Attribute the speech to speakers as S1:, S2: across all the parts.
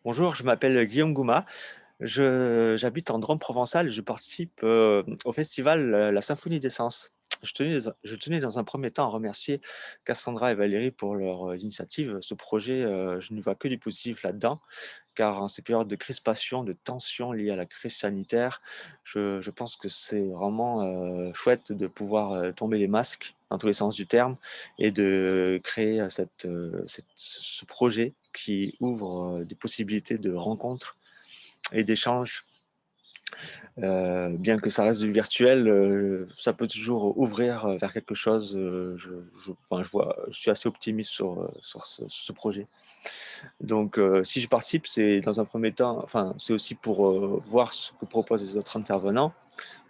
S1: Bonjour, je m'appelle Guillaume Gouma. J'habite en Drôme provençale et je participe au festival La Symphonie des Sens. Je tenais dans un premier temps à remercier Cassandra et Valérie pour leur initiative. Ce projet, je ne vois que du positif là-dedans, car en ces périodes de crispation, de tension liées à la crise sanitaire, je pense que c'est vraiment chouette de pouvoir tomber les masques dans tous les sens du terme et de créer ce projet qui ouvre des possibilités de rencontres et d'échanges. Bien que ça reste du virtuel, ça peut toujours ouvrir vers quelque chose. Enfin, je suis assez optimiste sur ce projet. Donc, si je participe, c'est dans un premier temps, enfin, c'est aussi pour voir ce que proposent les autres intervenants,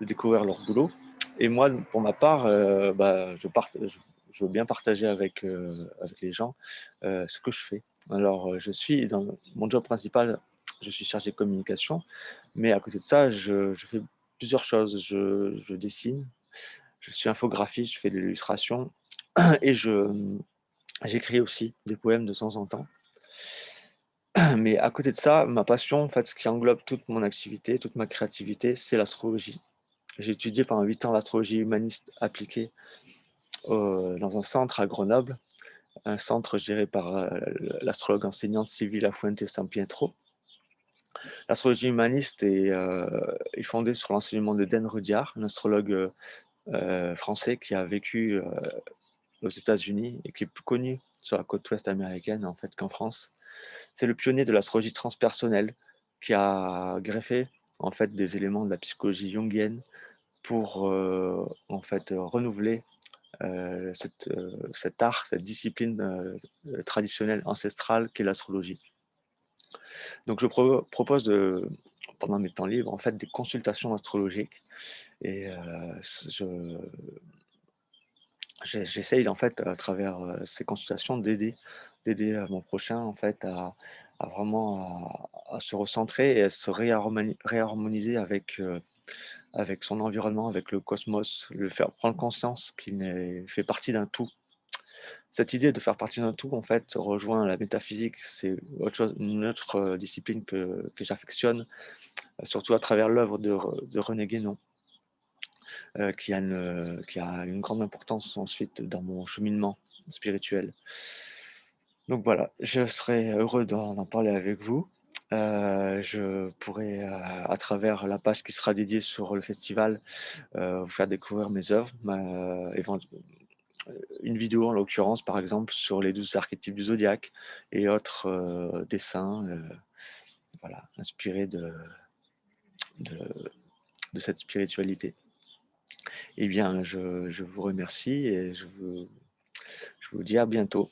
S1: de découvrir leur boulot. Et moi, pour ma part, bah, je veux bien partager avec les gens ce que je fais. Alors, je suis dans mon job principal, je suis chargé de communication, mais à côté de ça, je fais plusieurs choses. Je dessine, je suis infographiste, je fais de l'illustration et j'écris aussi des poèmes de temps en temps. Mais à côté de ça, ma passion, en fait, ce qui englobe toute mon activité, toute ma créativité, c'est l'astrologie. J'ai étudié pendant 8 ans l'astrologie humaniste appliquée dans un centre à Grenoble, un centre géré par l'astrologue enseignante Sylvie Lafuente Sampietro. L'astrologie humaniste est fondée sur l'enseignement de Dan Rudyard, un astrologue français qui a vécu aux États-Unis et qui est plus connu sur la côte ouest américaine en fait qu'en France. C'est le pionnier de l'astrologie transpersonnelle qui a greffé en fait des éléments de la psychologie jungienne pour en fait renouveler cet art, cette discipline traditionnelle ancestrale qu'est l'astrologie. Donc je propose pendant mes temps libres en fait des consultations astrologiques et j'essaye en fait à travers ces consultations d'aider mon prochain en fait à vraiment à se recentrer et à se réharmoniser avec son environnement, avec le cosmos, le faire prendre conscience fait partie d'un tout. Cette idée de faire partie d'un tout, en fait, rejoint la métaphysique. C'est une autre discipline que j'affectionne, surtout à travers l'œuvre de René Guénon, qui a une grande importance ensuite dans mon cheminement spirituel. Donc voilà, je serais heureux d'en parler avec vous. Je pourrais, à travers la page qui sera dédiée sur le festival, vous faire découvrir mes œuvres, une vidéo en l'occurrence, par exemple, sur les 12 archétypes du zodiaque et autres dessins voilà, inspirés de, de cette spiritualité. Eh bien, je vous remercie et je vous dis à bientôt.